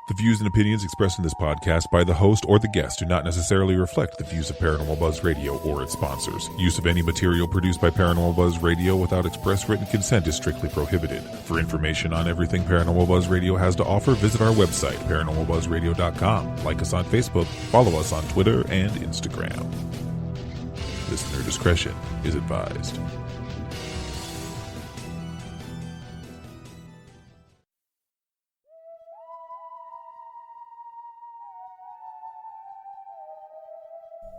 The views and opinions expressed in this podcast by the host or the guest do not necessarily reflect the views of Paranormal Buzz Radio or its sponsors. Use of any material produced by Paranormal Buzz Radio without express written consent is strictly prohibited. For information on everything Paranormal Buzz Radio has to offer, visit our website, paranormalbuzzradio.com. Like us on Facebook, follow us on Twitter and Instagram. Listener discretion is advised.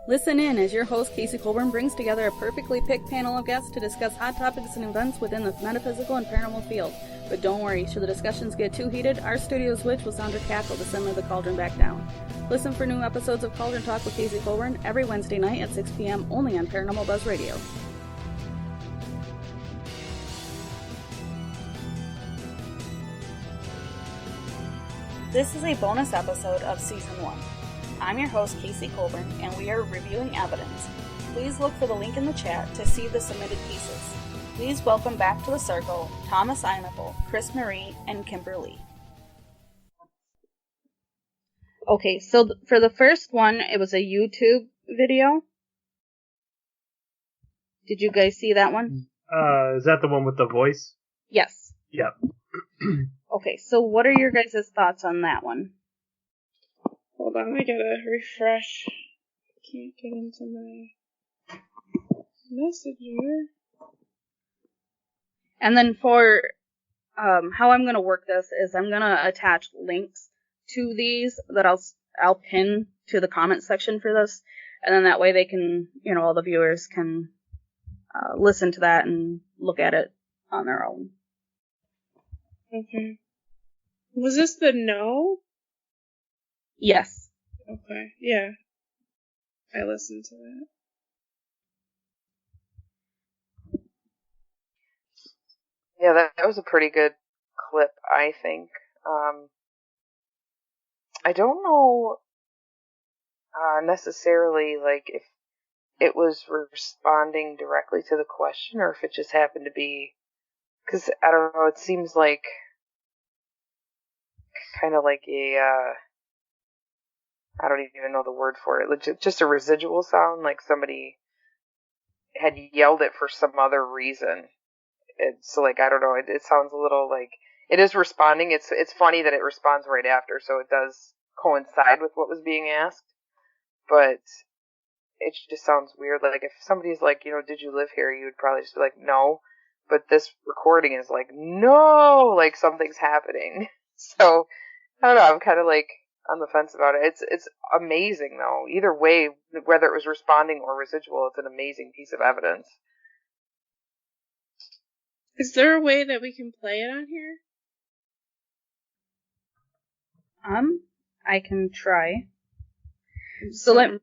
Listen in as your host, Casey Colburn, brings together a perfectly picked panel of guests to discuss hot topics and events within the metaphysical and paranormal field. But don't worry, should the discussions get too heated, our studio's witch will sound her cackle to simmer the cauldron back down. Listen for new episodes of Cauldron Talk with Casey Colburn every Wednesday night at 6 p.m. only on Paranormal Buzz Radio. This is a bonus episode of Season 1. I'm your host, Casey Colburn, and we are reviewing evidence. Please look for the link in the chat to see the submitted pieces. Please welcome back to the circle Thomas Einhiple, Cryss Marie, and Kimber. Okay, so for the first one, it was a YouTube video. Did you guys see that one? Is that the one with the voice? Yes. Yep. Okay, so what are your guys' thoughts on that one? Hold on, I gotta refresh. Can't get into my messenger. And then for how I'm going to work this is I'm going to attach links to these that I'll pin to the comment section for this, and then that way they can, all the viewers can listen to that and look at it on their own. Okay. Was this the no? Yes. Okay, yeah. I listened to that. Yeah, that was a pretty good clip, I think. I don't know necessarily, if it was responding directly to the question or if it just happened to be... Because, I don't know, it seems like kind of like a... I don't even know the word for it. Just a residual sound, like somebody had yelled it for some other reason. So, I don't know. It sounds a little like it is responding. It's funny that it responds right after, so it does coincide with what was being asked. But it just sounds weird. Like if somebody's like, did you live here? You would probably just be like, no. But this recording is like, no, like something's happening. So I don't know. I'm kind of on the fence about it. It's amazing though. Either way, whether it was responding or residual, it's an amazing piece of evidence. Is there a way that we can play it on here? I can try. So let... Did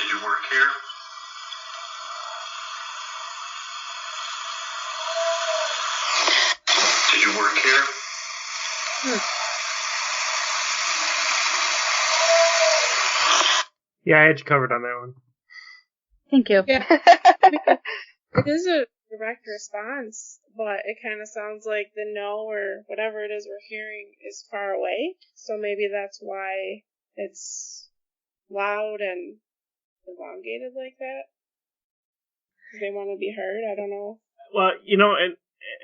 you work here? Did you work here? Yeah, I had you covered on that one. Thank you. Yeah. It is a direct response, but it kind of sounds like the no or whatever it is we're hearing is far away. So maybe that's why it's loud and elongated like that. They want to be heard. I don't know. Well,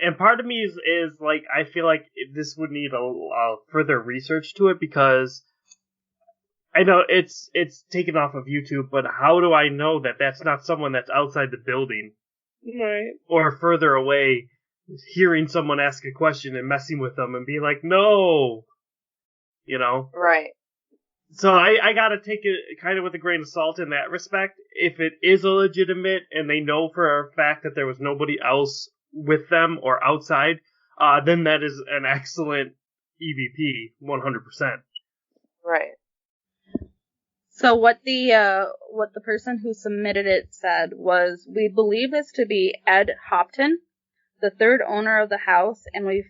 and part of me is I feel like this would need a further research to it, because I know it's taken off of YouTube, but how do I know that that's not someone that's outside the building? Right. Or further away, hearing someone ask a question and messing with them and being like, no! Right. So I gotta take it kind of with a grain of salt in that respect. If it is illegitimate and they know for a fact that there was nobody else with them or outside, then that is an excellent EVP, 100%. Right. So what the person who submitted it said was, we believe this to be Ed Hopton, the third owner of the house, and we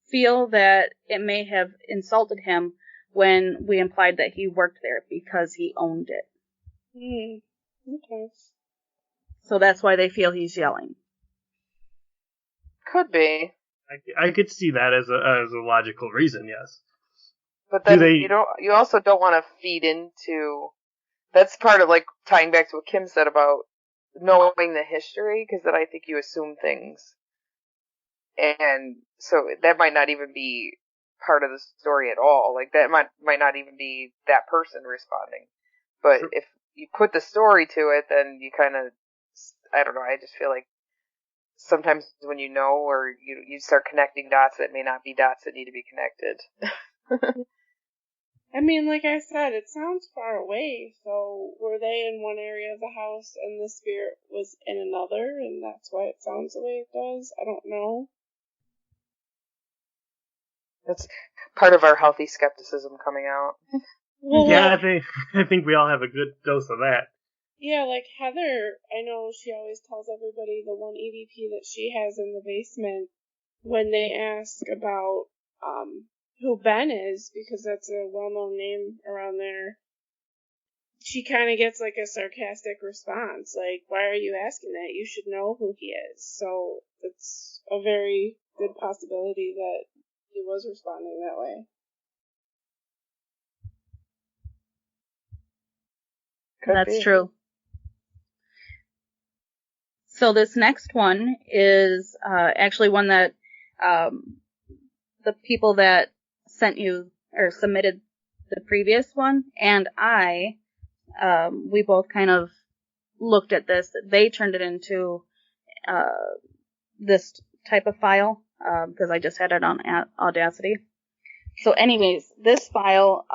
feel that it may have insulted him when we implied that he worked there because he owned it. Okay. So that's why they feel he's yelling. Could be. I could see that as a logical reason, yes. But then you also don't want to feed into. That's part of like tying back to what Kim said about knowing the history, because then I think you assume things, and so that might not even be part of the story at all. Like that might not even be that person responding. But if you put the story to it, then you kind of, I don't know. I just feel like sometimes when you know, or you start connecting dots that may not be dots that need to be connected. I mean, like I said, it sounds far away, so were they in one area of the house and the spirit was in another, and that's why it sounds the way it does? I don't know. That's part of our healthy skepticism coming out. Well, yeah, I think we all have a good dose of that. Yeah, like Heather, I know she always tells everybody the one EVP that she has in the basement when they ask about who Ben is, because that's a well-known name around there. She kind of gets like a sarcastic response, like, why are you asking that? You should know who he is. So it's a very good possibility that he was responding that way. That's true. So this next one is actually one that the people that sent you or submitted the previous one and we both kind of looked at this. They turned it into this type of file because I just had it on Audacity. So anyways, this file,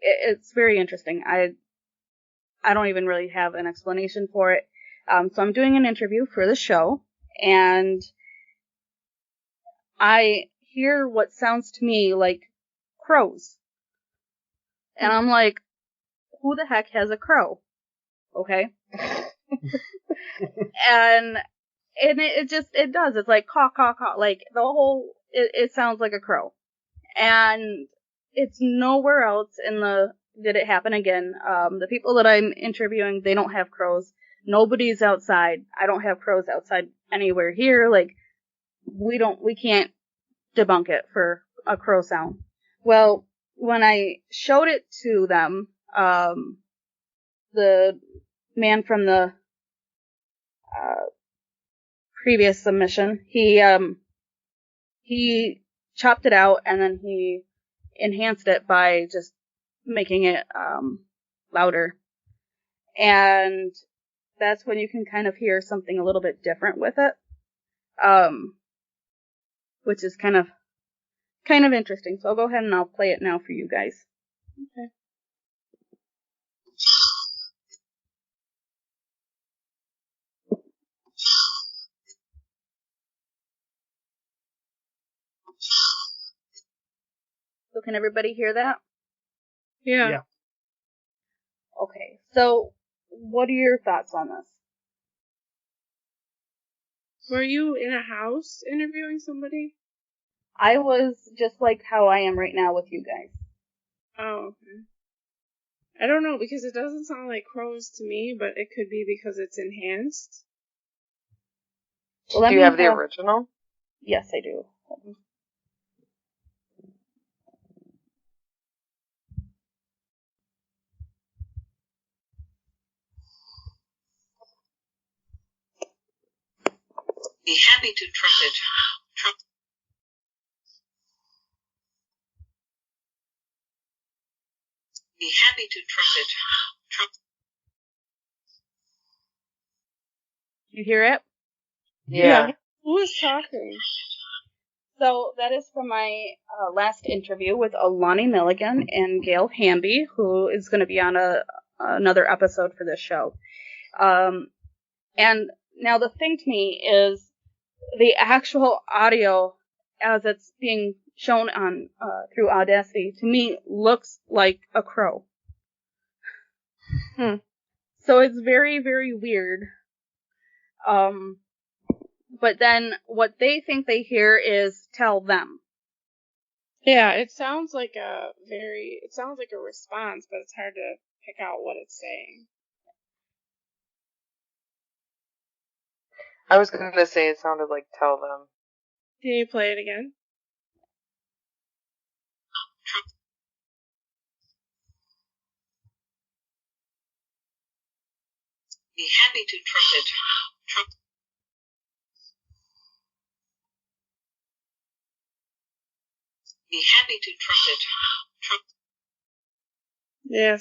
it's very interesting. I don't even really have an explanation for it. So I'm doing an interview for the show, and I hear what sounds to me like crows. And I'm like, who the heck has a crow? Okay. and it does. It's like caw, caw, caw. Like the whole, it sounds like a crow. And it's nowhere else did it happen again. The people that I'm interviewing, they don't have crows. Nobody's outside. I don't have crows outside anywhere here. Like, we can't debunk it for a crow sound. Well, when I showed it to them, the man from the previous submission, he chopped it out and then he enhanced it by just making it louder. And that's when you can kind of hear something a little bit different with it, which is kind of interesting. So I'll go ahead and I'll play it now for you guys. Okay. So can everybody hear that? Yeah. Okay, so what are your thoughts on this? Were you in a house interviewing somebody? I was just like how I am right now with you guys. Oh, okay. I don't know, because it doesn't sound like crows to me, but it could be because it's enhanced. Well, do you have the original? Yes, I do. Be happy to trumpet. Be happy to trumpet. You hear it? Yeah. Who is talking? So that is from my last interview with Alani Milligan and Gail Hamby, who is going to be on another episode for this show. And now the thing to me is the actual audio as it's being shown on through Audacity, to me, looks like a crow. So it's very, very weird. But then what they think they hear is tell them. Yeah, it sounds like a response, but it's hard to pick out what it's saying. I was going to say it sounded like tell them. Can you play it again? Be happy to trumpet. Be happy to trumpet. Yeah,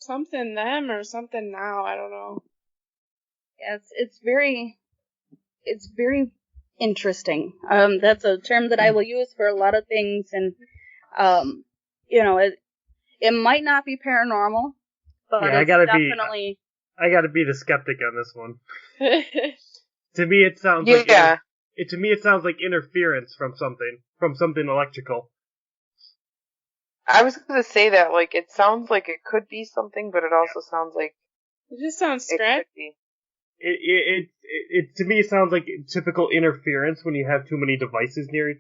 something them or something now. I don't know. Yeah, it's very interesting. That's a term that I will use for a lot of things, and it might not be paranormal, but Yeah, it's definitely. I gotta be the skeptic on this one. To me, it sounds like interference from something electrical. I was going to say that, like, it sounds like it could be something, but it also sounds like It just sounds it scratchy. could be. It to me it sounds like typical interference when you have too many devices near it,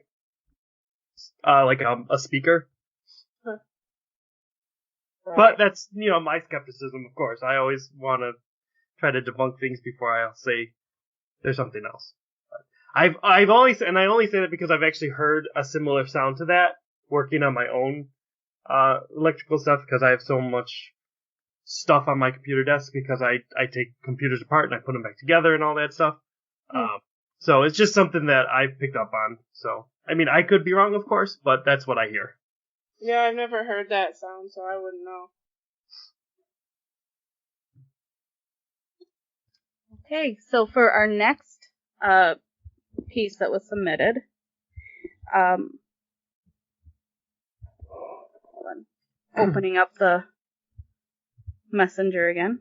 like a speaker. Huh. Right. But that's my skepticism, of course. I always want to try to debunk things before I say there's something else. But I only say that because I've actually heard a similar sound to that working on my own electrical stuff, because I have so much stuff on my computer desk, because I take computers apart and I put them back together and all that stuff. So it's just something that I've picked up on. So, I mean, I could be wrong, of course, but that's what I hear. Yeah, I've never heard that sound, so I wouldn't know. Okay, so for our next piece that was submitted, hold on, opening up the messenger again.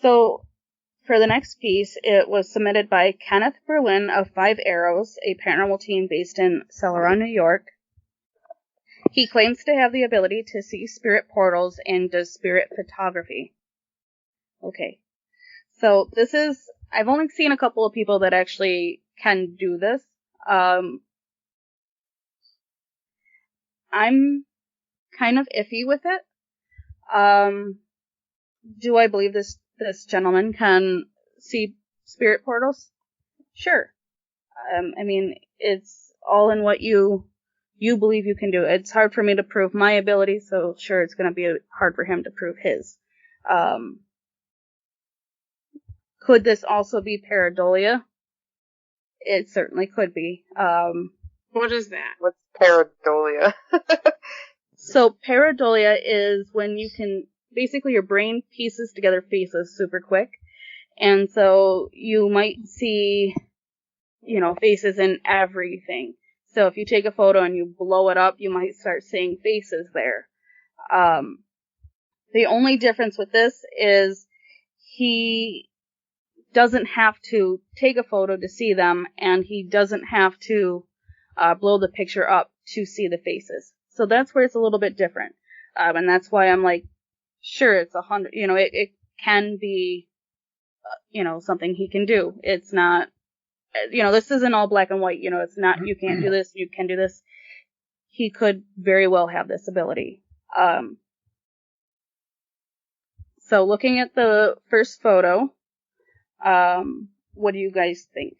So for the next piece, it was submitted by Kenneth Berlin of Five Arrows, a paranormal team based in Celeron, New York. He claims to have the ability to see spirit portals and does spirit photography. Okay. So I've only seen a couple of people that actually can do this. I'm kind of iffy with it. Do I believe this gentleman can see spirit portals? Sure. I mean, it's all in what you believe you can do. It's hard for me to prove my ability, so sure, it's going to be hard for him to prove his. Could this also be pareidolia? It certainly could be. What is that? What's pareidolia? So pareidolia is when you can, basically your brain pieces together faces super quick. And so you might see, faces in everything. So if you take a photo and you blow it up, you might start seeing faces there. The only difference with this is he doesn't have to take a photo to see them, and he doesn't have to blow the picture up to see the faces. So that's where it's a little bit different. And that's why I'm like, sure, it's 100, it can be, something he can do. It's not, this isn't all black and white, it's not, you can't do this, you can do this. He could very well have this ability. So looking at the first photo, what do you guys think?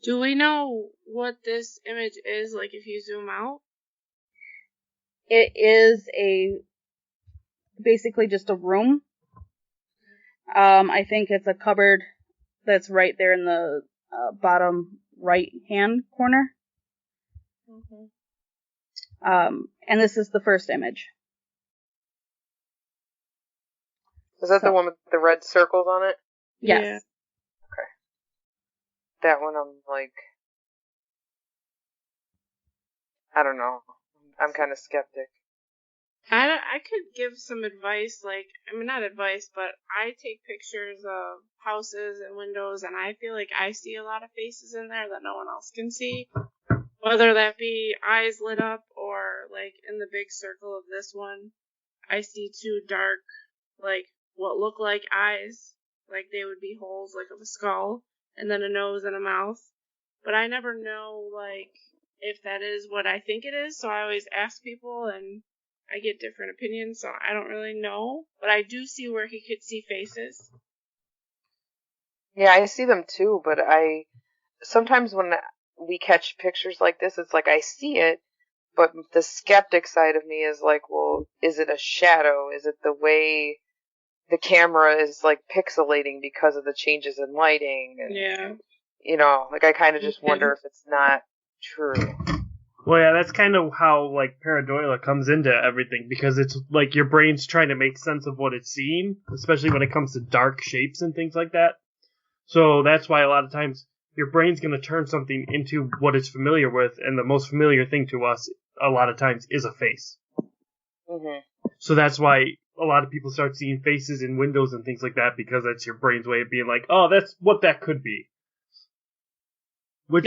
Do we know what this image is, like, if you zoom out? It is basically just a room. I think it's a cupboard that's right there in the bottom right-hand corner. Mm-hmm. And this is the first image. Is that the one with the red circles on it? Yes. Yeah. Okay. That one I'm like, I don't know. I'm kind of skeptic. I could give some advice, not advice, but I take pictures of houses and windows, and I feel like I see a lot of faces in there that no one else can see. Whether that be eyes lit up, or, like, in the big circle of this one, I see two dark, like, what look like eyes, like they would be holes, like, of a skull, and then a nose and a mouth. But I never know, like, if that is what I think it is, so I always ask people, and I get different opinions, so I don't really know. But I do see where he could see faces. Yeah, I see them too, but sometimes when we catch pictures like this, it's like I see it, but the skeptic side of me is like, well, is it a shadow? Is it the way the camera is like pixelating because of the changes in lighting? And, Yeah. you know, like I kind of just wonder if it's not true. Well, yeah, that's kind of how, like, pareidolia comes into everything, because it's, like, your brain's trying to make sense of what it's seeing, especially when it comes to dark shapes and things like that. So that's why a lot of times your brain's going to turn something into what it's familiar with, and the most familiar thing to us, a lot of times, is a face. Mm-hmm. So that's why a lot of people start seeing faces in windows and things like that, because that's your brain's way of being like, oh, that's what that could be. Which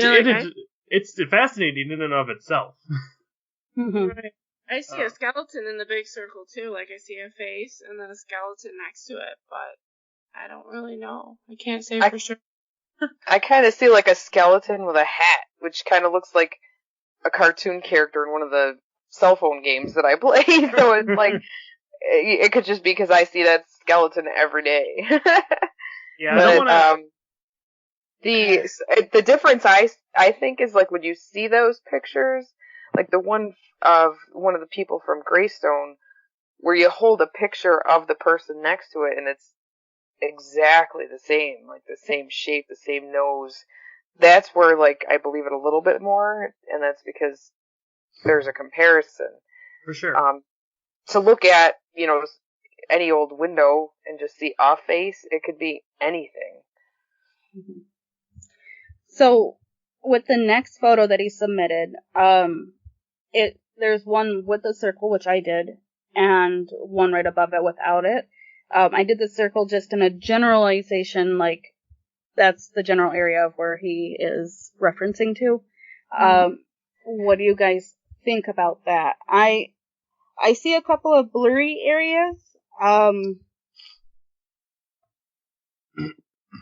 it's fascinating in and of itself. Right. I see a skeleton in the big circle too. Like I see a face and then a skeleton next to it, but I don't really know. I can't say for sure. I kind of see like a skeleton with a hat, which kind of looks like a cartoon character in one of the cell phone games that I play. So it's like, it could just be because I see that skeleton every day. Yeah, but, I don't want to. The difference I think is like when you see those pictures, like the one of one of the people from Greystone, where you hold a picture of the person next to it and it's exactly the same, like the same shape, the same nose. That's where like I believe it a little bit more, and that's because there's a comparison. For sure. To look at, you know, any old window and just see a face, it could be anything. Mm-hmm. So, with the next photo that he submitted, there's one with the circle, which I did, and one right above it without it. I did the circle just in a generalization, like, that's the general area of where he is referencing to. What do you guys think about that? I see a couple of blurry areas.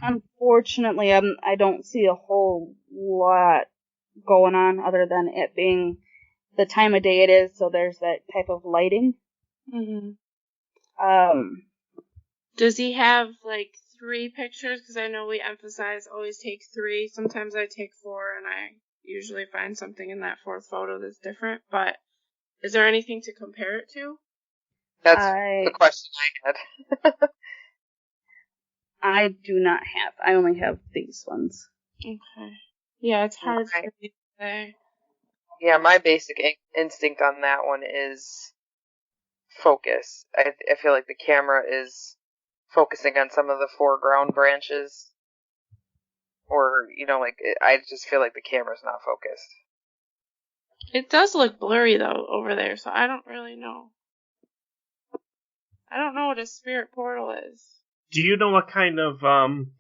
Unfortunately, I don't see a whole lot going on other than it being the time of day it is, so there's that type of lighting. Mm-hmm. Does he have, like, 3 pictures? Because I know we emphasize always take 3. Sometimes I take 4, and I usually find something in that 4th photo that's different. But is there anything to compare it to? That's the question I had. I do not have. I only have these ones. Okay. Yeah, it's hard for me to say. Yeah, my basic instinct on that one is focus. I feel like the camera is focusing on some of the foreground branches. Or, you know, like, I just feel like the camera's not focused. It does look blurry, though, over there, so I don't really know. I don't know what a spirit portal is. Do you know what kind of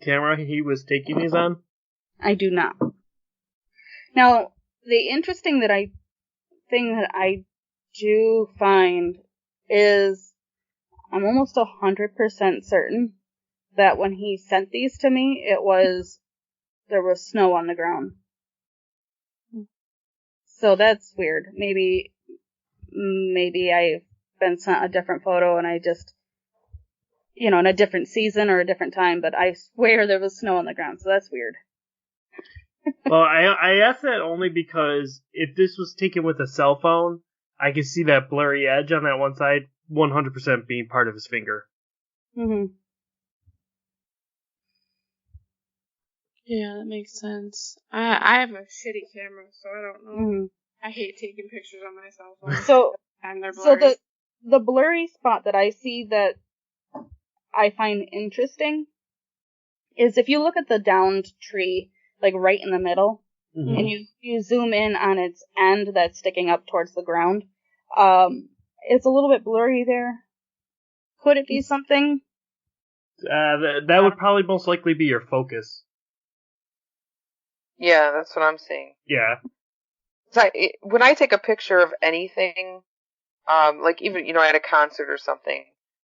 camera he was taking these on? I do not. Now, the interesting thing that I do find is I'm almost 100% certain that when he sent these to me, there was snow on the ground. So that's weird. Maybe I've been sent a different photo and I just, in a different season or a different time, but I swear there was snow on the ground, so that's weird. Well, I asked that only because if this was taken with a cell phone, I could see that blurry edge on that one side 100% being part of his finger. Mm-hmm. Yeah, that makes sense. I have a shitty camera, so I don't know. Mm-hmm. I hate taking pictures on my cell phone. So the blurry spot that I see that I find interesting is if you look at the downed tree, like right in the middle, mm-hmm. and you zoom in on its end that's sticking up towards the ground, it's a little bit blurry there. Could it be something? That would probably most likely be your focus. Yeah, that's what I'm seeing. Yeah. So when I take a picture of anything, like even, at a concert or something,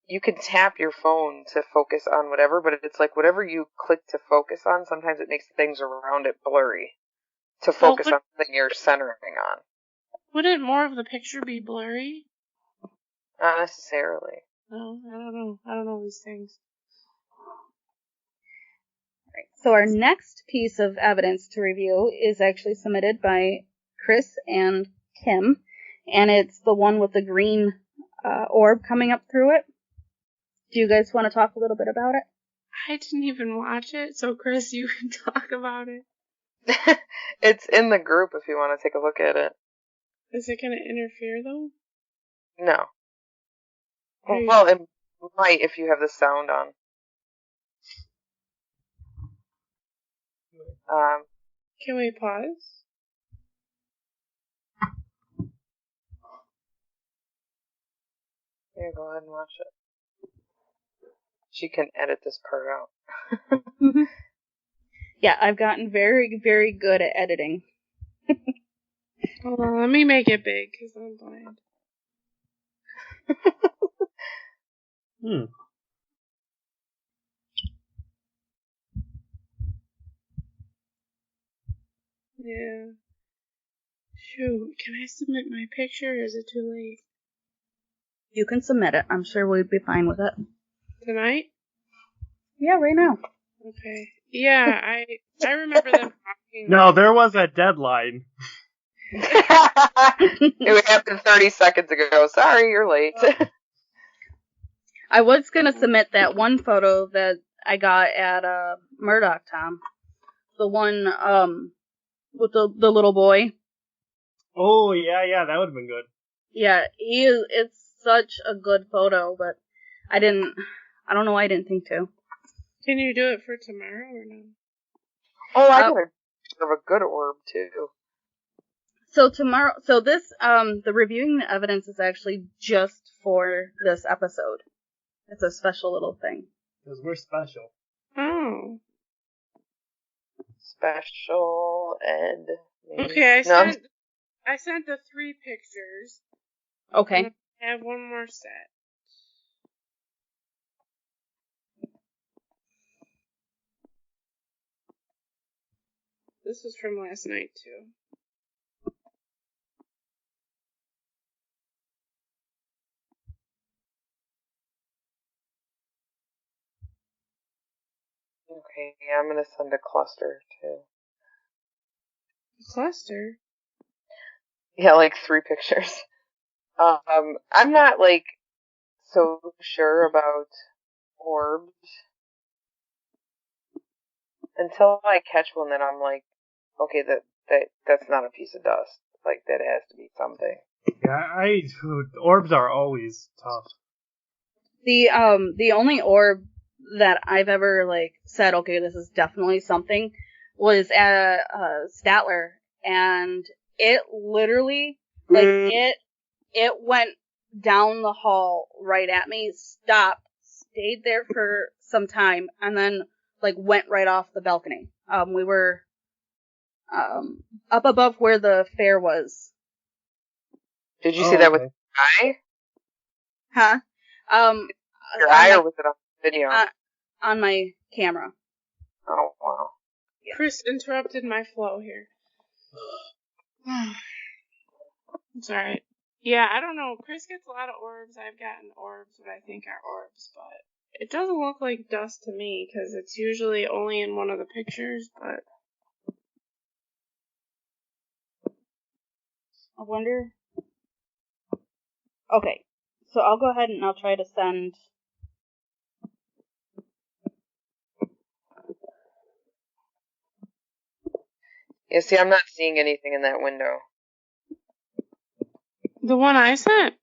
you can tap your phone to focus on whatever, but it's like whatever you click to focus on, sometimes it makes things around it blurry to focus on something you're centering on. Wouldn't more of the picture be blurry? Not necessarily. No, I don't know. I don't know these things. Right. So our next piece of evidence to review is actually submitted by Cryss and Kim, and it's the one with the green orb coming up through it. Do you guys want to talk a little bit about it? I didn't even watch it, so Cryss, you can talk about it. It's in the group if you want to take a look at it. Is it going to interfere, though? No. Well, it might if you have the sound on. Can we pause? Yeah, go ahead and watch it. She can edit this part out. Yeah, I've gotten very, very good at editing. Hold on, let me make it big, because I'm blind. Yeah. Shoot, can I submit my picture, or is it too late? You can submit it. I'm sure we'd be fine with it. Tonight? Yeah, right now. Okay. Yeah, I remember them talking. No, there was a deadline. It happened 30 seconds ago. Sorry, you're late. I was going to submit that one photo that I got at Murdoch Tom. The one with the little boy. Oh, yeah, that would have been good. Yeah, it's such a good photo, but I don't know why I didn't think to. Can you do it for tomorrow or no? Oh, I got a good orb too. So tomorrow, the reviewing the evidence is actually just for this episode. It's a special little thing. Because we're special. Oh. Special and... Okay, I sent the 3 pictures. Okay. I have one more set. This was from last night, too. Okay, yeah, I'm gonna send a cluster, too. A cluster? Yeah, like 3 pictures. I'm not, so sure about orbs. Until I catch one that I'm like, okay, that's not a piece of dust. Like, that has to be something. Yeah, orbs are always tough. The only orb that I've ever said, okay, this is definitely something, was at Statler, and it literally it went down the hall right at me, stopped, stayed there for some time, and then went right off the balcony. We were up above where the fair was. Did you see that with your eye? Huh? Your eye, or was it on video? On my camera. Oh, wow. Yeah. Cryss interrupted my flow here. It's alright. Yeah, I don't know. Cryss gets a lot of orbs. I've gotten orbs that I think are orbs, but it doesn't look like dust to me, because it's usually only in one of the pictures, but... I wonder... Okay, so I'll go ahead and I'll try to send... Yeah, see, I'm not seeing anything in that window. The one I sent?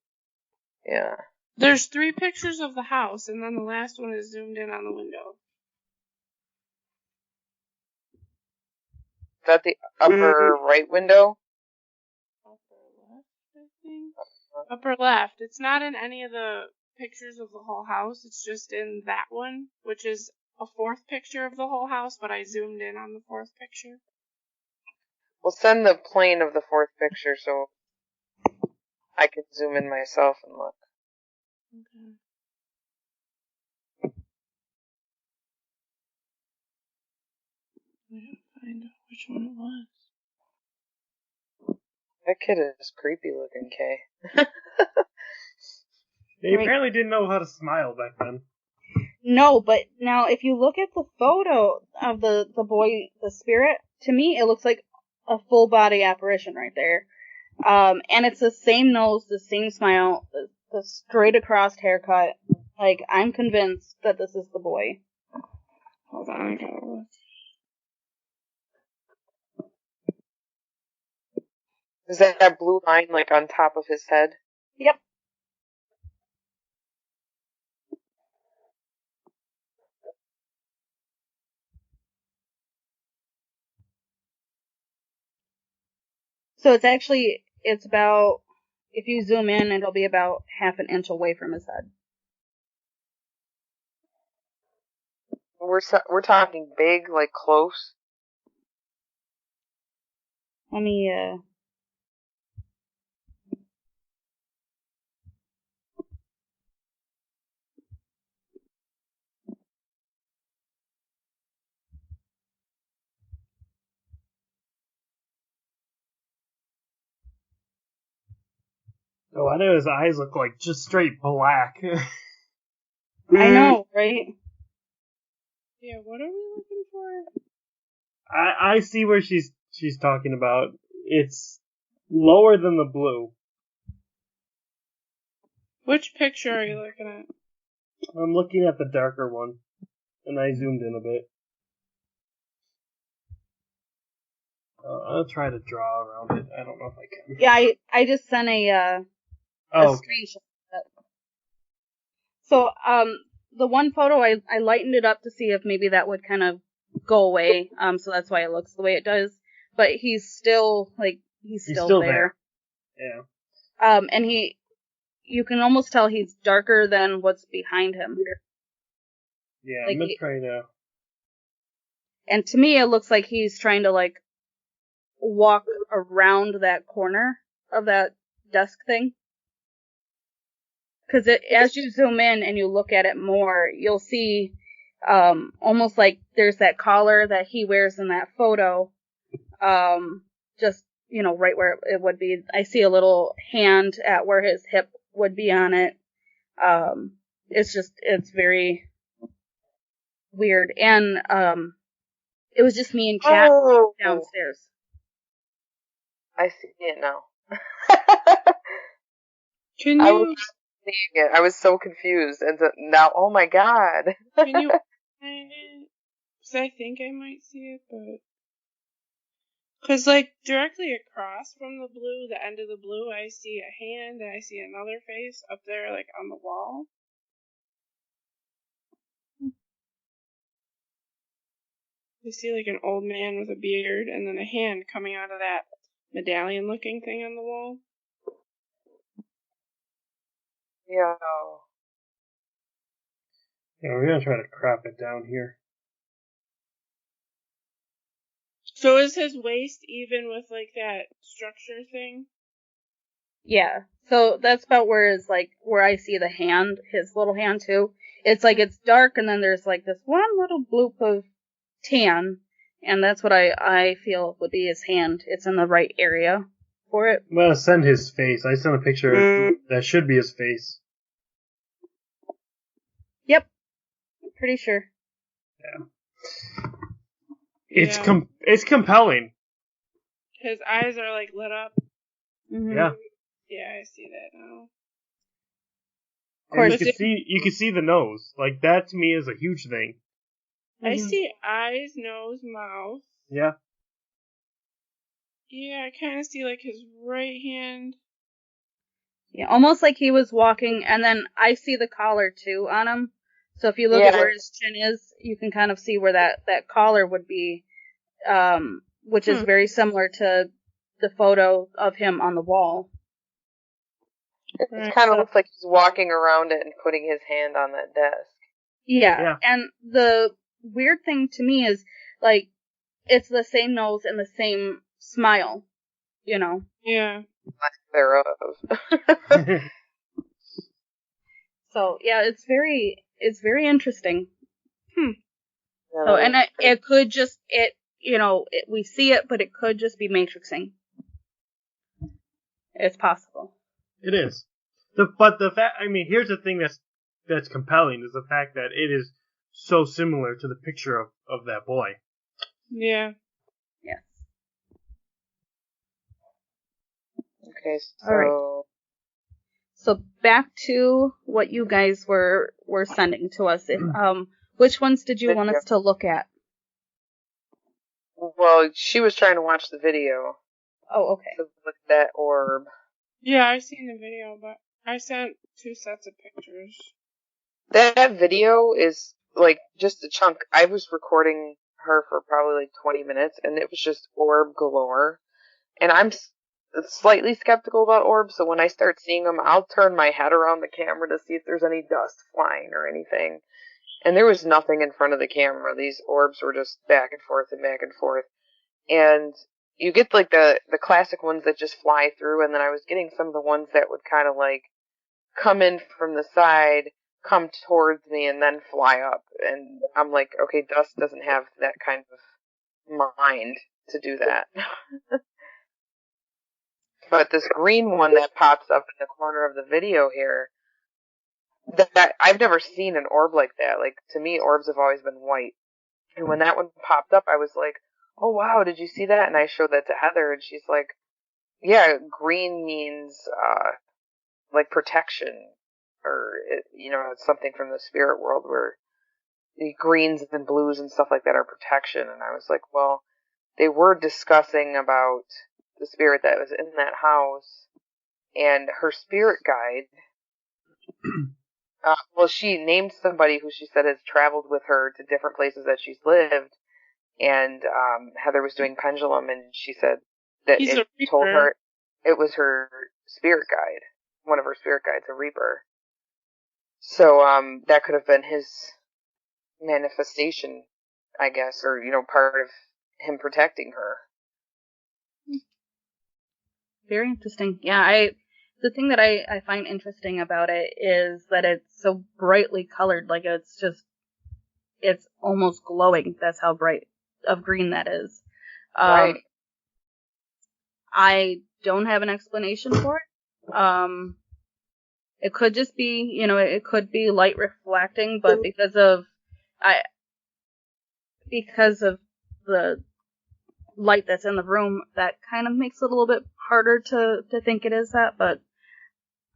Yeah. There's 3 pictures of the house, and then the last one is zoomed in on the window. Is that the upper right window? Upper left, I think? Upper left. It's not in any of the pictures of the whole house. It's just in that one, which is a 4th picture of the whole house, but I zoomed in on the 4th picture. Well, send the plane of the 4th picture so I can zoom in myself and look. Okay. I didn't find out which one it was. That kid is creepy looking, Kay. They apparently didn't know how to smile back then. No, but now if you look at the photo of the boy, the spirit, to me it looks like a full body apparition right there. And it's the same nose, the same smile, the straight across haircut. Like, I'm convinced that this is the boy. Hold on, I gotta look. Is that blue line like on top of his head? Yep. So it's about, if you zoom in, it'll be about half an inch away from his head. We're talking big, like close. Let me, Oh, why do his eyes look like just straight black? I know, right? Yeah, what are we looking for? I see where she's talking about. It's lower than the blue. Which picture are you looking at? I'm looking at the darker one, and I zoomed in a bit. I'll try to draw around it. I don't know if I can. Yeah, I just sent a screenshot. So, the one photo, I lightened it up to see if maybe that would kind of go away. So that's why it looks the way it does. But he's still, he's still there. Yeah. And you can almost tell he's darker than what's behind him. Yeah, I'm just trying to. And to me, it looks like he's trying to, walk around that corner of that desk thing. Because as you zoom in and you look at it more, you'll see almost like there's that collar that he wears in that photo, just, right where it would be. I see a little hand at where his hip would be on it. It's very weird. And it was just me and Kat downstairs. I see it now. Can you... seeing it. I was so confused, and now, oh my god! Can you? Because I think I might see it, but because directly across from the blue, the end of the blue, I see a hand and I see another face up there, on the wall. I see an old man with a beard, and then a hand coming out of that medallion-looking thing on the wall. Yeah. Yeah, we're gonna try to crop it down here. So is his waist even with that structure thing? Yeah. So that's about where where I see the hand, his little hand too. It's it's dark, and then there's this one little bloop of tan, and that's what I feel would be his hand. It's in the right area for it. I'm gonna send his face. I sent a picture that should be his face. Yep. Pretty sure. Yeah. It's compelling. His eyes are lit up. Mm-hmm. Yeah. Yeah, I see that now. Of course, you can see the nose. That to me is a huge thing. I see eyes, nose, mouth. Yeah. Yeah, I kind of see his right hand. Yeah, almost like he was walking, and then I see the collar too on him. So if you look at where his chin is, you can kind of see where that collar would be, which is very similar to the photo of him on the wall. It kind of looks like he's walking around it and putting his hand on that desk. Yeah, and the weird thing to me is, it's the same nose and the same smile, Yeah. Lack thereof. So, yeah, it's very interesting. Yeah, So, and it could just, we see it, but it could just be matrixing. It's possible. It is. But the fact, here's the thing that's compelling is the fact that it is so similar to the picture of that boy. Yeah. Yes. Okay, so... All right. So back to what you guys were sending to us. Which ones did you want us to look at? Well, she was trying to watch the video. Oh, okay. To look at that orb. Yeah, I seen the video, but I sent 2 sets of pictures. That video is, like, just a chunk. I was recording her for probably, like, 20 minutes, and it was just orb galore. And I'm slightly skeptical about orbs, so when I start seeing them, I'll turn my head around the camera to see if there's any dust flying or anything. And there was nothing in front of the camera. These orbs were just back and forth and back and forth. And you get, like, the classic ones that just fly through, and then I was getting some of the ones that would kind of, like, come in from the side, come towards me, and then fly up. And I'm like, okay, dust doesn't have that kind of mind to do that. But this green one that pops up in the corner of the video here, that I've never seen an orb like that. Like, to me, orbs have always been white. And when that one popped up, I was like, oh wow, did you see that? And I showed that to Heather, and she's like, yeah, green means, like protection, or, it's something from the spirit world where the greens and blues and stuff like that are protection. And I was like, well, they were discussing about the spirit that was in that house, and her spirit guide, well, she named somebody who she said has traveled with her to different places that she's lived, and Heather was doing pendulum, and she said that it told her it was her spirit guide, one of her spirit guides, a reaper. So that could have been his manifestation, I guess, or, part of him protecting her. Very interesting. Yeah, the thing that I find interesting about it is that it's so brightly colored. Like, it's almost glowing. That's how bright of green that is. Right. I don't have an explanation for it. It could just be, it could be light reflecting, but because of the light that's in the room, that kind of makes it a little bit harder to think it is that, but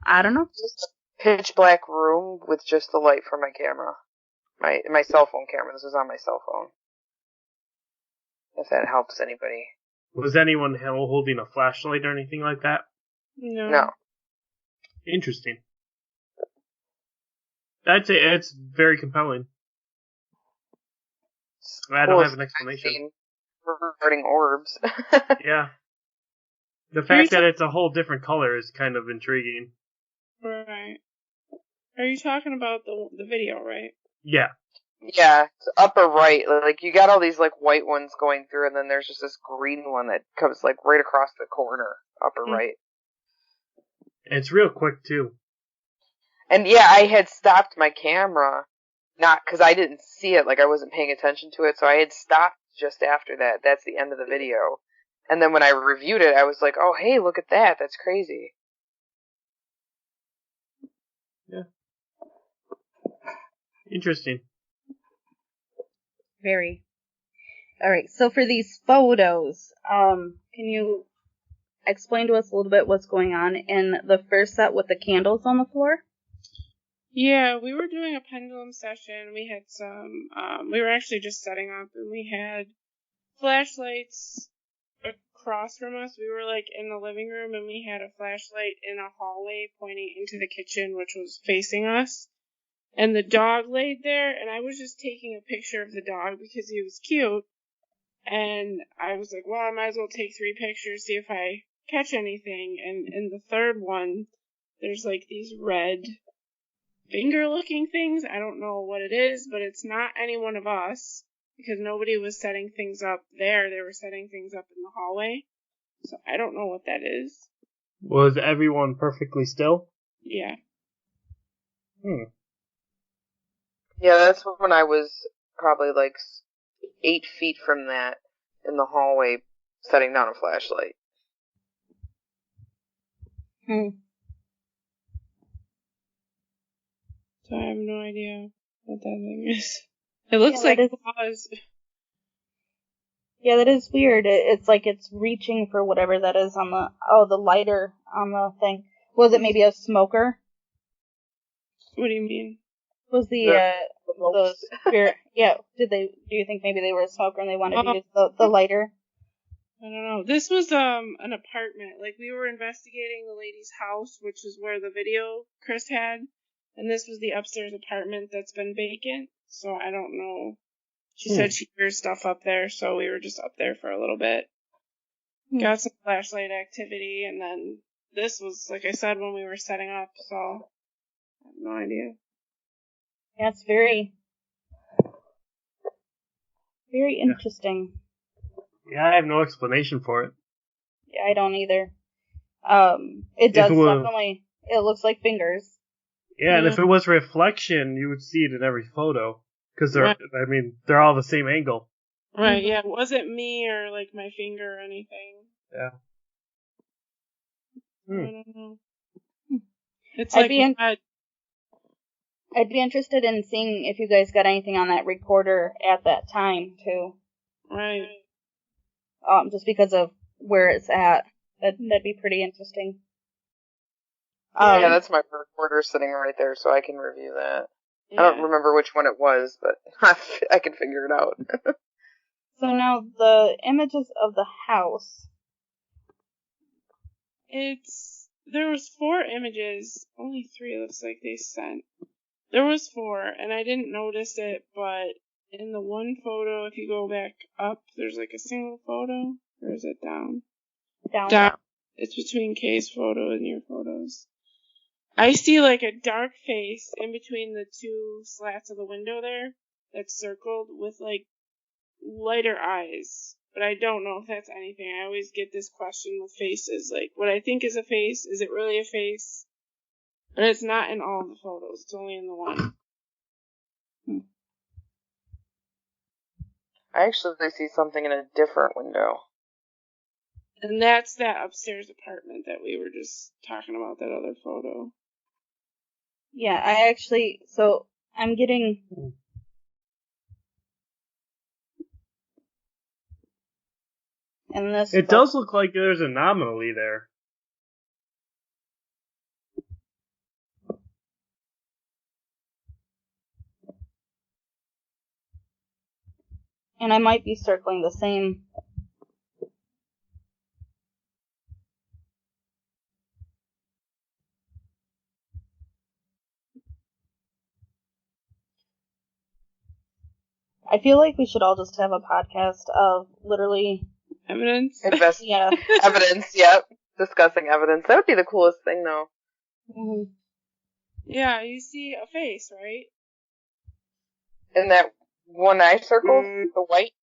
I don't know. Just a pitch black room with just the light from my camera. My cell phone camera. This was on my cell phone. If that helps anybody. Was anyone holding a flashlight or anything like that? No. Interesting. I'd say it's very compelling. I don't have an explanation. Regarding orbs. Yeah. The fact that it's a whole different color is kind of intriguing. Right. Are you talking about the video, right? Yeah. Yeah, it's upper right. Like, you got all these, like, white ones going through, and then there's just this green one that comes, like, right across the corner, upper right. It's real quick, too. And, yeah, I had stopped my camera, not because I didn't see it, like, I wasn't paying attention to it, so I had stopped just after that. That's the end of the video. And then when I reviewed it, I was like, oh, hey, look at that. That's crazy. Yeah. Interesting. Very. All right. So for these photos, can you explain to us a little bit what's going on in the first set with the candles on the floor? Yeah, we were doing a pendulum session. We had some, we were actually just setting up, and we had flashlights across from us. We were, like, in the living room, and we had a flashlight in a hallway pointing into the kitchen, which was facing us. And the dog laid there, and I was just taking a picture of the dog because he was cute. And I was like, well, I might as well take 3 pictures, see if I catch anything. And in the third one, there's, like, these red finger-looking things. I don't know what it is, but it's not any one of us, because nobody was setting things up there. They were setting things up in the hallway. So I don't know what that is. Was everyone perfectly still? Yeah. Yeah, that's when I was probably, like, 8 feet from that in the hallway setting down a flashlight. So I have no idea what that thing is. It looks like claws. Yeah, that is weird. It's like it's reaching for whatever that is on the lighter on the thing. Was it maybe a smoker? What do you mean? Was the spirit? Yeah. Do you think maybe they were a smoker and they wanted to use the lighter? I don't know. This was an apartment. Like, we were investigating the lady's house, which is where the video Cryss had, and this was the upstairs apartment that's been vacant. So I don't know. She said she hears stuff up there, so we were just up there for a little bit. Got some flashlight activity, and then this was, like I said, when we were setting up, so I have no idea. Yeah, it's very, very interesting. Yeah, I have no explanation for it. Yeah, I don't either. It does definitely, it looks like fingers. Yeah, and if it was reflection, you would see it in every photo. Because they're all the same angle. Right, yeah. It wasn't me or, like, my finger or anything. Yeah. I don't know. It's I'd be interested in seeing if you guys got anything on that recorder at that time, too. Right. Just because of where it's at. That'd be pretty interesting. Yeah, that's my recorder sitting right there, so I can review that. Yeah. I don't remember which one it was, but I can figure it out. So now the images of the house. There was 4 images. Only 3 looks like they sent. There was 4, and I didn't notice it, but in the one photo, if you go back up, there's like a single photo. Or is it down? Down. It's between Kay's photo and your photos. I see like a dark face in between the 2 slats of the window there that's circled with like lighter eyes. But I don't know if that's anything. I always get this question with faces. Like, what I think is a face, is it really a face? But it's not in all the photos. It's only in the one. I actually see something in a different window. And that's that upstairs apartment that we were just talking about, that other photo. Yeah, I'm getting... And this... It does look like there's an anomaly there. And I might be circling the same... I feel like we should all just have a podcast of literally... Evidence? Yeah. Evidence, yep. Discussing evidence. That would be the coolest thing, though. Mm-hmm. Yeah, you see a face, right? In that one I circled? The white?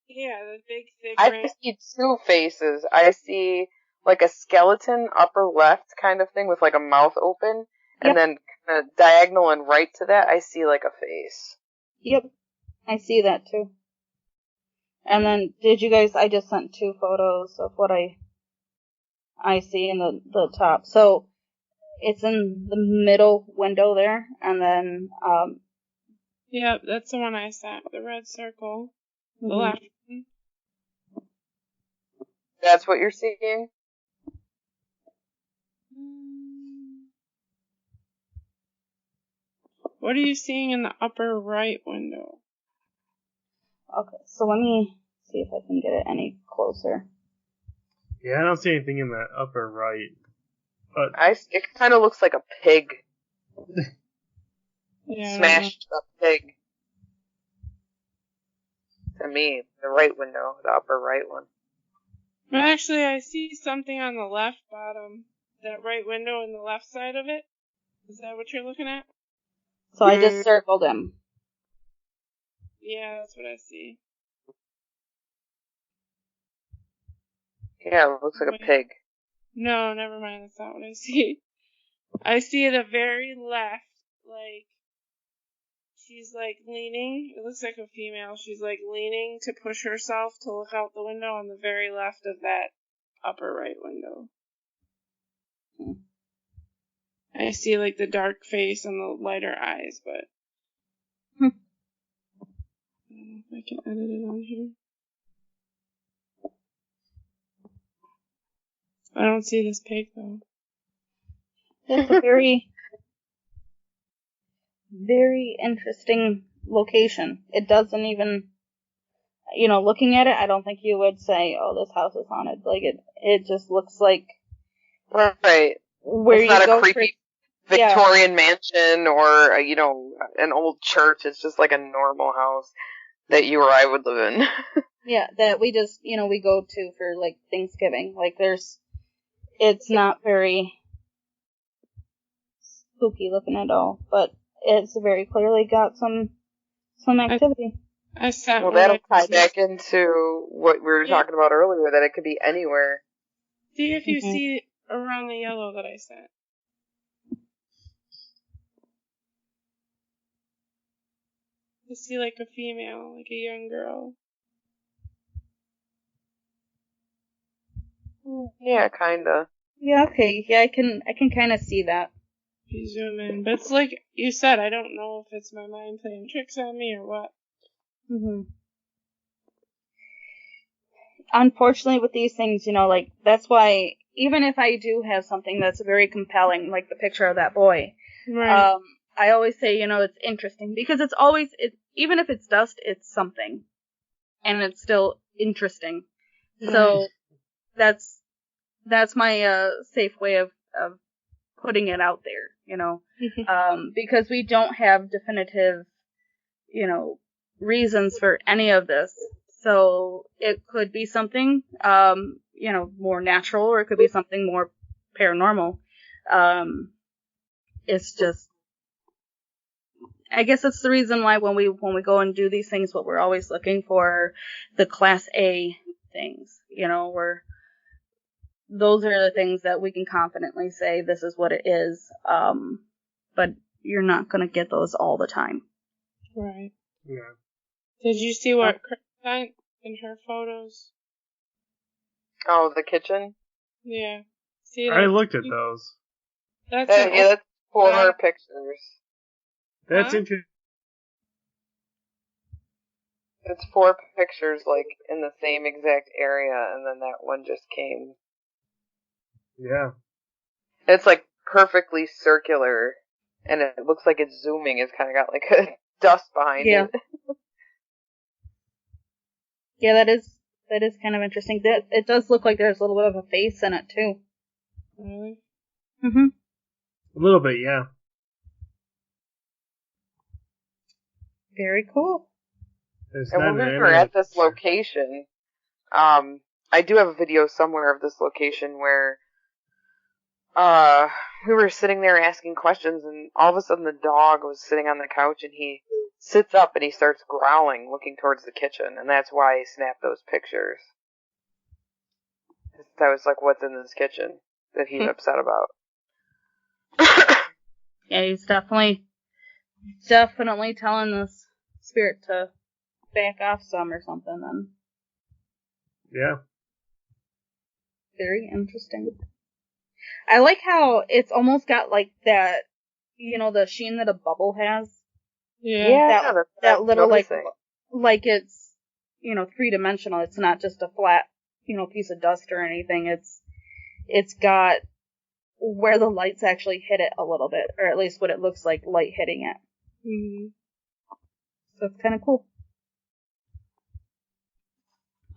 Yeah, the big, thick... I see 2 faces. I see, like, a skeleton upper left kind of thing with, like, a mouth open. And then kind of diagonal and right to that, I see, like, a face. Yep, I see that too. And then, I just sent 2 photos of what I see in the top. So, it's in the middle window there, and then, Yep, that's the one I sent, the red circle. The left one. That's what you're seeing? What are you seeing in the upper right window? Okay, so let me see if I can get it any closer. Yeah, I don't see anything in that upper right. But it kind of looks like a pig. Yeah, smashed up pig. To me, the right window, the upper right one. But actually, I see something on the left bottom. That right window on the left side of it. Is that what you're looking at? So I just circled him. Yeah, that's what I see. Yeah, it looks like a pig. No, never mind. That's not what I see. I see the very left, like, she's like leaning. It looks like a female. She's like leaning to push herself to look out the window on the very left of that upper right window. I see, like, the dark face and the lighter eyes, but... I don't know if I can edit it on here. I don't see this pig, though. It's a very, very interesting location. It doesn't even, looking at it, I don't think you would say, oh, this house is haunted. Like, it just looks like... Right. Where it's you not go a creepy Victorian mansion or, an old church. It's just like a normal house that you or I would live in. Yeah, that we just, we go to for, like, Thanksgiving. Like, it's not very spooky looking at all, but it's very clearly got some activity. I sent Well, that'll tie back into what we were talking about earlier, that it could be anywhere. See if you see around the yellow that I sent. I see, like, a female, like a young girl. Yeah, kinda. Yeah, okay. Yeah, I can kind of see that. If you zoom in. But it's like you said, I don't know if it's my mind playing tricks on me or what. Unfortunately, with these things, like, that's why, even if I do have something that's very compelling, like the picture of that boy, Right. I always say, it's interesting, because it's always, even if it's dust, it's something, and it's still interesting. Right. So, that's my, safe way of putting it out there, because we don't have definitive, reasons for any of this. So it could be something, more natural, or it could be something more paranormal. It's just, I guess it's the reason why when we go and do these things, what we're always looking for, the Class A things, where those are the things that we can confidently say this is what it is. But you're not going to get those all the time. Right. Yeah. Did you see what Cryss sent in her photos? Oh, the kitchen? Yeah. See, I looked at those. That's that's 4 pictures. That's interesting. It's 4 pictures, like, in the same exact area, and then that one just came. Yeah. It's, like, perfectly circular, and it looks like it's zooming. It's kind of got, like, a dust behind it. Yeah, that is kind of interesting. It does look like there's a little bit of a face in it, too. Really? Mm-hmm. A little bit, yeah. Very cool. And when we were at this location, I do have a video somewhere of this location where we were sitting there asking questions, and all of a sudden the dog was sitting on the couch, and he sits up and he starts growling, looking towards the kitchen, and that's why I snapped those pictures. That was like, what's in this kitchen that he's upset about? Yeah, he's definitely telling this spirit to back off some or something then. Yeah. Very interesting. I like how it's almost got like that, the sheen that a bubble has. Yeah. That little like it's, 3-dimensional. It's not just a flat, piece of dust or anything. It's got where the lights actually hit it a little bit, or at least what it looks like light hitting it. Mm-hmm. So it's kind of cool.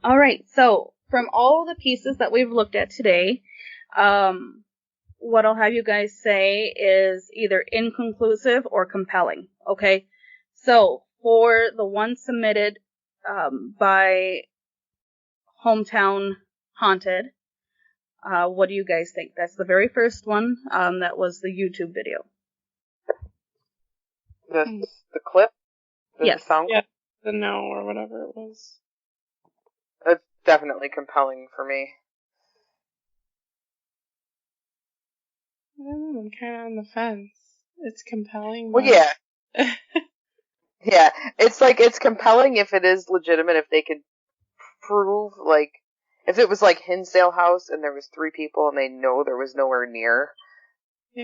All right, so from all the pieces that we've looked at today, what I'll have you guys say is either inconclusive or compelling, okay? So for the one submitted by Hometown Haunted, what do you guys think? That's the very first one. That was the YouTube video. The clip? Yes. The sound? Yeah, the no or whatever it was. It's definitely compelling for me. I don't know, I'm kind of on the fence. It's compelling. Well, yeah. Yeah, it's compelling if it is legitimate, if they could prove, like, if it was like Hinsdale House and there was 3 people and they know there was nowhere near,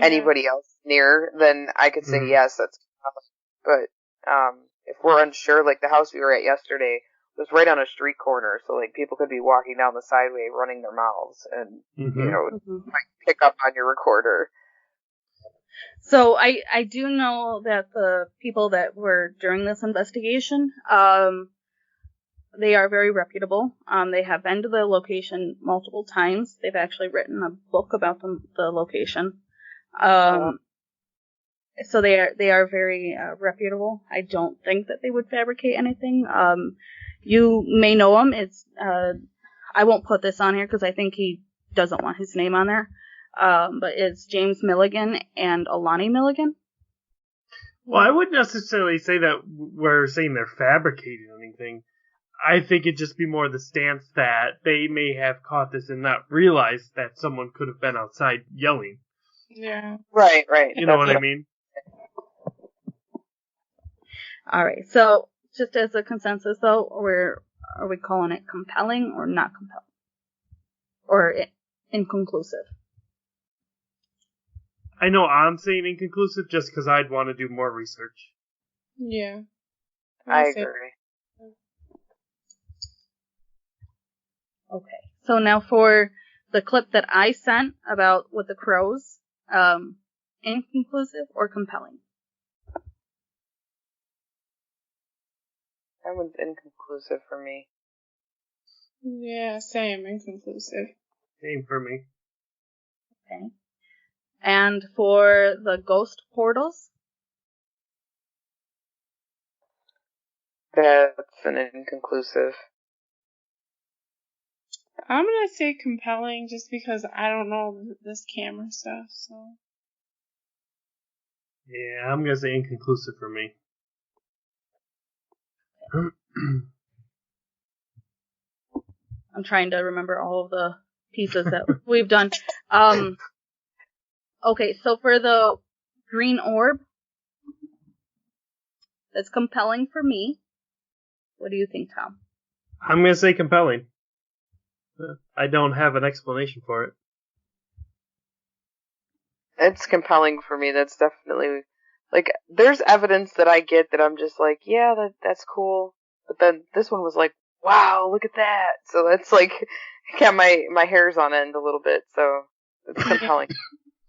anybody else near, then I could say yes, that's compelling. But if we're unsure, like the house we were at yesterday was right on a street corner, so like people could be walking down the sideway running their mouths, and might pick up on your recorder. So I do know that the people that were during this investigation, they are very reputable. They have been to the location multiple times. They've actually written a book about the location. So they are very reputable. I don't think that they would fabricate anything. You may know him. It's I won't put this on here because I think he doesn't want his name on there. But it's James Milligan and Alani Milligan. Well, I wouldn't necessarily say that we're saying they're fabricating anything. I think it'd just be more the stance that they may have caught this and not realized that someone could have been outside yelling. Yeah. Right. You know what I mean? All right. So just as a consensus, though, are we calling it compelling or not compelling, or inconclusive? I know I'm saying inconclusive just because I'd want to do more research. Yeah. I agree. Okay. So now for the clip that I sent about with the crows, inconclusive or compelling? That one's inconclusive for me. Yeah, same, inconclusive. Same for me. Okay. And for the ghost portals? That's an inconclusive. I'm gonna say compelling just because I don't know this camera stuff, so. Yeah, I'm going to say inconclusive for me. I'm trying to remember all of the pieces that we've done. Okay, so for the green orb, that's compelling for me. What do you think, Tom? I'm going to say compelling. I don't have an explanation for it. It's compelling for me. That's definitely, like, there's evidence that I get that I'm just like, yeah, that's cool. But then this one was like, wow, look at that. So that's like, got my hairs on end a little bit. So it's compelling.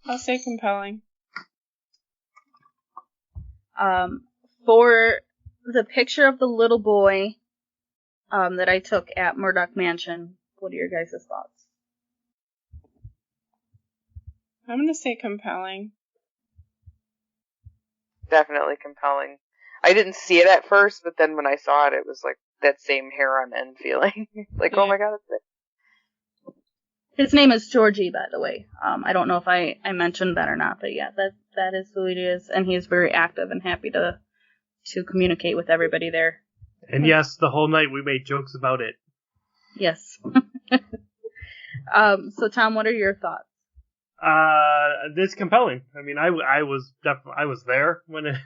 I'll say compelling. For the picture of the little boy that I took at Murdoch Mansion, what are your guys' thoughts? I'm gonna say compelling. Definitely compelling. I didn't see it at first, but then when I saw it, it was like that same hair on end feeling. Like, oh my god, it's it. His name is Georgie, by the way. I don't know if I mentioned that or not, but yeah, that is who he is, and he is very active and happy to communicate with everybody there. And yes, the whole night we made jokes about it. Yes. So Tom, what are your thoughts? It's compelling. I mean, I was there when it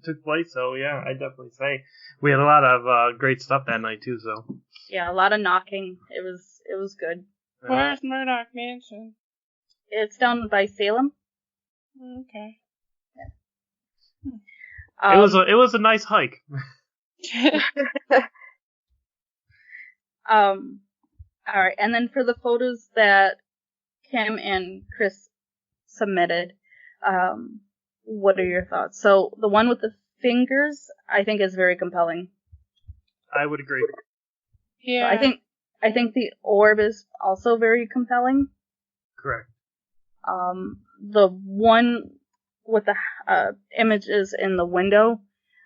took place, so yeah, I definitely say we had a lot of great stuff that night too. So yeah, a lot of knocking. It was good. Where's Murdoch Mansion? It's down by Salem. Okay. It was a nice hike. All right, and then for the photos that Kim and Cryss submitted, what are your thoughts? So the one with the fingers, I think, is very compelling. I would agree. Yeah. So I think the orb is also very compelling. Correct. The one with the images in the window,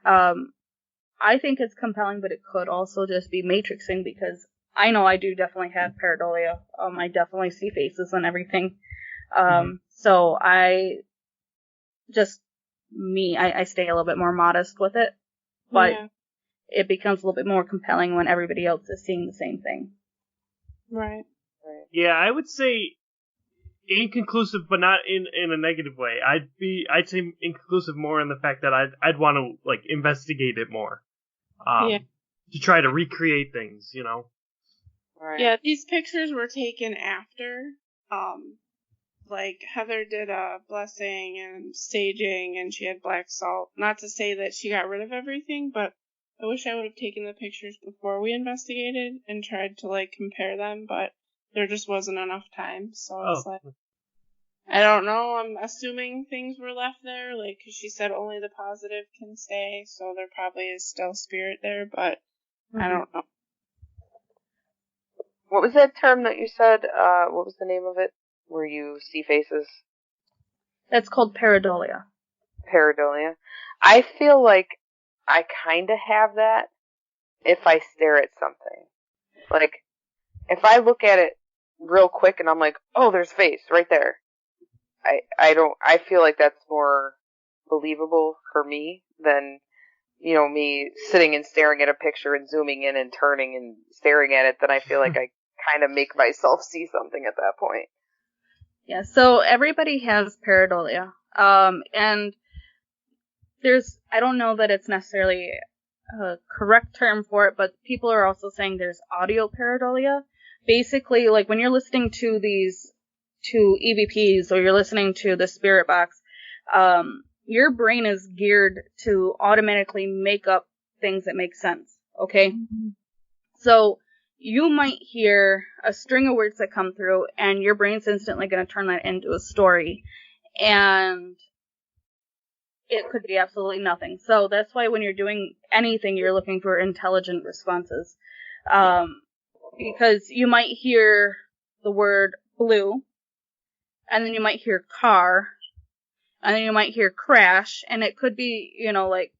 I think it's compelling, but it could also just be matrixing because I know I do definitely have pareidolia. I definitely see faces and everything. So I stay a little bit more modest with it, but it becomes a little bit more compelling when everybody else is seeing the same thing. Right. Yeah, I would say inconclusive, but not in a negative way. I'd say inconclusive more in the fact that I'd want to like investigate it more. To try to recreate things, you know. Right. Yeah, these pictures were taken after like Heather did a blessing and staging, and she had black salt. Not to say that she got rid of everything, but I wish I would have taken the pictures before we investigated and tried to like compare them, but there just wasn't enough time. So it's like, I don't know. I'm assuming things were left there, like, 'cause she said only the positive can stay, so there probably is still spirit there, but I don't know. What was that term that you said? What was the name of it? Where you see faces? That's called pareidolia. Pareidolia. I feel like I kind of have that if I stare at something. Like, if I look at it real quick and I'm like, oh, there's a face right there. I feel like that's more believable for me than, you know, me sitting and staring at a picture and zooming in and turning and staring at it. Then I feel like I kind of make myself see something at that point. Yeah, so everybody has pareidolia. And I don't know that it's necessarily a correct term for it, but people are also saying there's audio pareidolia. Basically, like when you're listening to EVPs or you're listening to the spirit box, your brain is geared to automatically make up things that make sense, okay? Mm-hmm. So you might hear a string of words that come through, and your brain's instantly going to turn that into a story, and it could be absolutely nothing. So that's why when you're doing anything, you're looking for intelligent responses, because you might hear the word blue, and then you might hear car, and then you might hear crash, and it could be, you know, like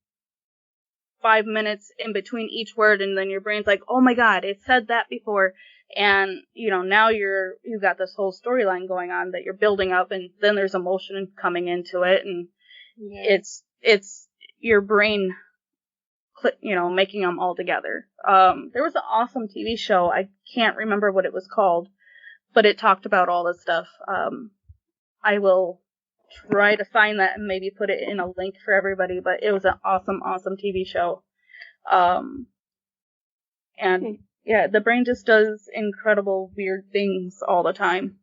5 minutes in between each word, and then your brain's like, oh my god, it said that before, and, you know, now you've got this whole storyline going on that you're building up, and then there's emotion coming into it, and it's your brain, you know, making them all together. There was an awesome TV show, I can't remember what it was called, but it talked about all this stuff. I will try to find that and maybe put it in a link for everybody, but it was an awesome TV show. And yeah, the brain just does incredible weird things all the time.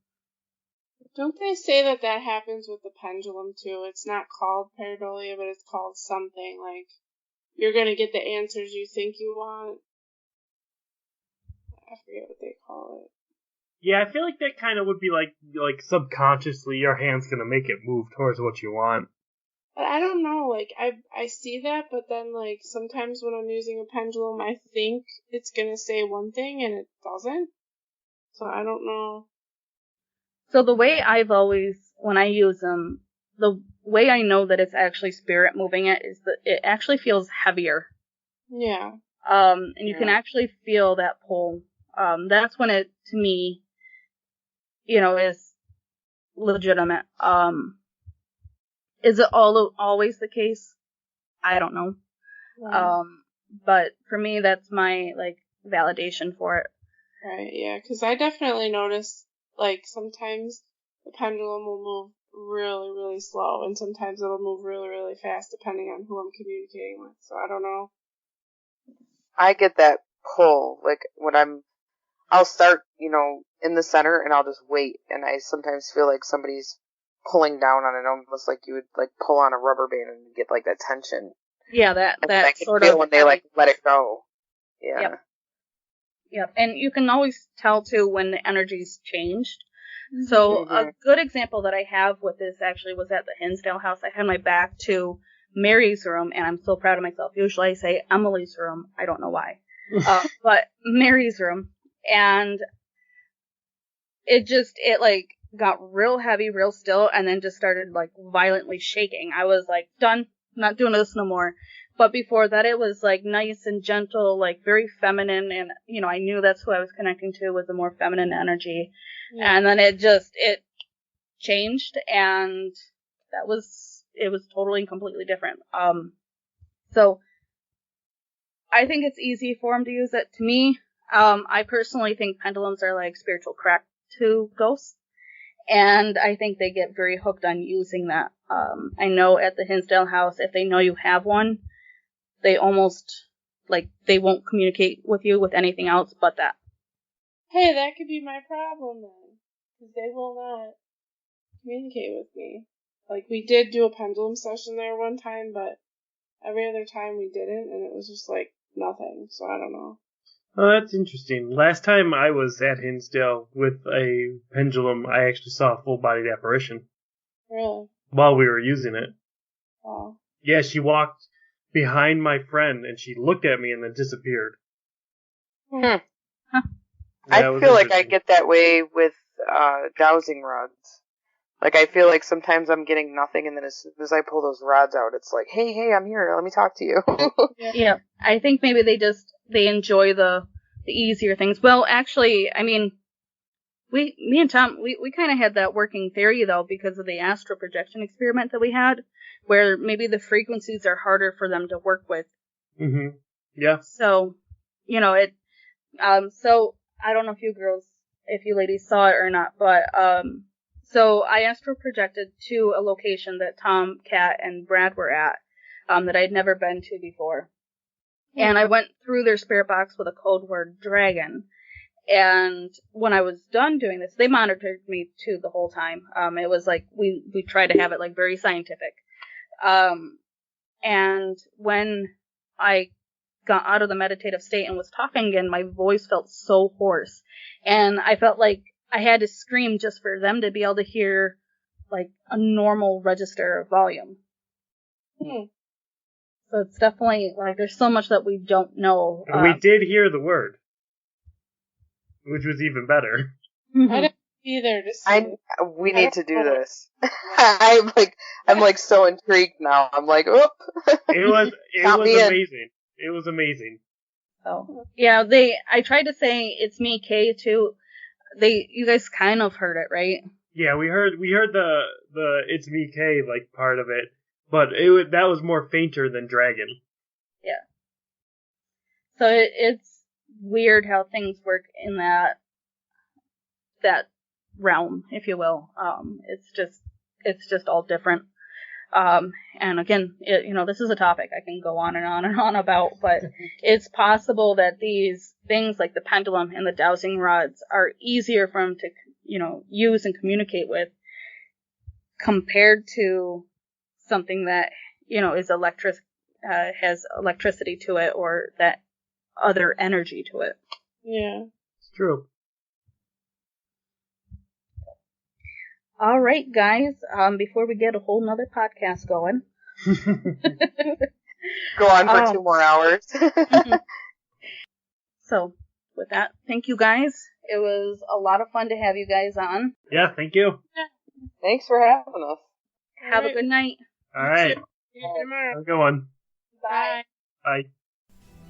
Don't they say that happens with the pendulum too? It's not called pareidolia, but it's called something like you're gonna get the answers you think you want. I forget what they call it. Yeah, I feel like that kind of would be like subconsciously your hand's gonna make it move towards what you want. But I don't know, like I see that, but then like sometimes when I'm using a pendulum, I think it's gonna say one thing and it doesn't. So I don't know. So the way I've always, when I use them, the way I know that it's actually spirit moving it is that it actually feels heavier. Yeah. And you can actually feel that pull. That's when it, to me, you know, is legitimate. Is it always the case? I don't know. Right. But for me, that's my, like, validation for it. Right, yeah, because I definitely notice, like, sometimes the pendulum will move really, really slow, and sometimes it'll move really, really fast, depending on who I'm communicating with, so I don't know. I get that pull, like, when I'll start, you know, in the center, and I'll just wait, and I sometimes feel like somebody's pulling down on it, almost like you would, like, pull on a rubber band and get, like, that tension. Yeah, that I can sort feel of... when they, like, let it go. Yeah. Yep, and you can always tell, too, when the energy's changed. So a good example that I have with this actually was at the Hinsdale house. I had my back to Mary's room, and I'm so proud of myself. Usually I say Emily's room. I don't know why. But Mary's room. And it like got real heavy, real still, and then just started like violently shaking. I was like, done, not doing this no more. But before that, it was like nice and gentle, like very feminine, and you know, I knew that's who I was connecting to, was a more feminine energy. Yeah. And then it changed, and it was totally and completely different. So I think it's easy for them to use it. To me, I personally think pendulums are like spiritual crack to ghosts, and I think they get very hooked on using that. I know at the Hinsdale house, if they know you have one, they almost, like, they won't communicate with you with anything else but that. Hey, that could be my problem then, because they will not. communicate with me. Like, we did do a pendulum session there one time, but every other time we didn't, and it was just, like, nothing, so I don't know. Oh, that's interesting. Last time I was at Hinsdale with a pendulum, I actually saw a full-bodied apparition. Really? While we were using it. Wow. Yeah, she walked behind my friend, and she looked at me and then disappeared. Huh. Huh. I That was feel like I interesting. get that way with dowsing rods. Like, I feel like sometimes I'm getting nothing, and then as soon as I pull those rods out, it's like, hey, I'm here, let me talk to you. Yeah, I think maybe they enjoy the easier things. Well, actually, I mean, me and Tom, we kind of had that working theory, though, because of the astral projection experiment that we had, where maybe the frequencies are harder for them to work with. Mm-hmm. Yeah. So, so I don't know if you ladies saw it or not, but, so I astral projected to a location that Tom, Kat, and Brad were at, that I'd never been to before. And I went through their spirit box with a code word dragon. And when I was done doing this, they monitored me too the whole time. It was like, we tried to have it like very scientific. And when I got out of the meditative state and was talking again, my voice felt so hoarse. And I felt like I had to scream just for them to be able to hear like a normal register volume. So it's definitely like there's so much that we don't know. And we did hear the word, which was even better. I didn't either. We need to do this. I'm like so intrigued now. I'm like, oop. It was Count me in. amazing. It was amazing. Oh yeah, I tried to say it's me, Kay, too. You guys kind of heard it, right? Yeah, we heard the it's me, K, like part of it, but that was more fainter than dragon. Yeah. So it's weird how things work in that realm, if you will. It's just all different. And again, this is a topic I can go on and on and on about, but it's possible that these things like the pendulum and the dowsing rods are easier for them to, use and communicate with compared to something that, is has electricity to it or that other energy to it. Yeah. It's true. All right, guys. Before we get a whole nother podcast going. Go on for 2 more hours. So, with that, thank you guys. It was a lot of fun to have you guys on. Yeah, thank you. Thanks for having us. Have a good night. All right. See you tomorrow. Have a good one. Bye. Bye.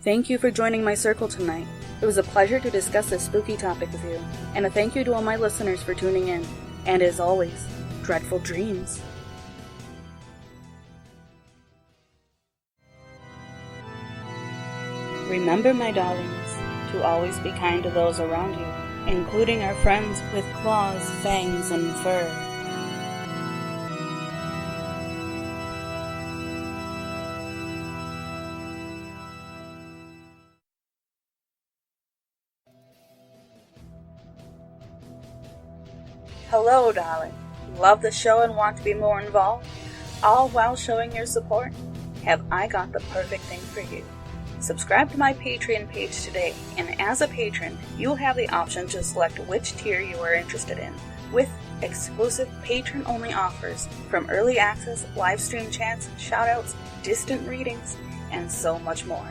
Thank you for joining my circle tonight. It was a pleasure to discuss this spooky topic with you, and a thank you to all my listeners for tuning in. And as always, dreadful dreams. Remember, my darlings, to always be kind to those around you, including our friends with claws, fangs, and fur. Hello, darling. Love the show and want to be more involved? All while showing your support? Have I got the perfect thing for you? Subscribe to my Patreon page today, and as a patron, you'll have the option to select which tier you are interested in, with exclusive patron-only offers from early access, live stream chats, shoutouts, distant readings, and so much more.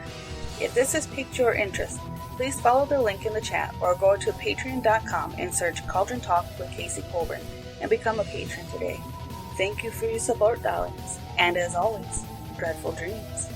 If this has piqued your interest, please follow the link in the chat or go to patreon.com and search Cauldron Talk with Casey Colburn and become a patron today. Thank you for your support, darlings, and as always, dreadful dreams.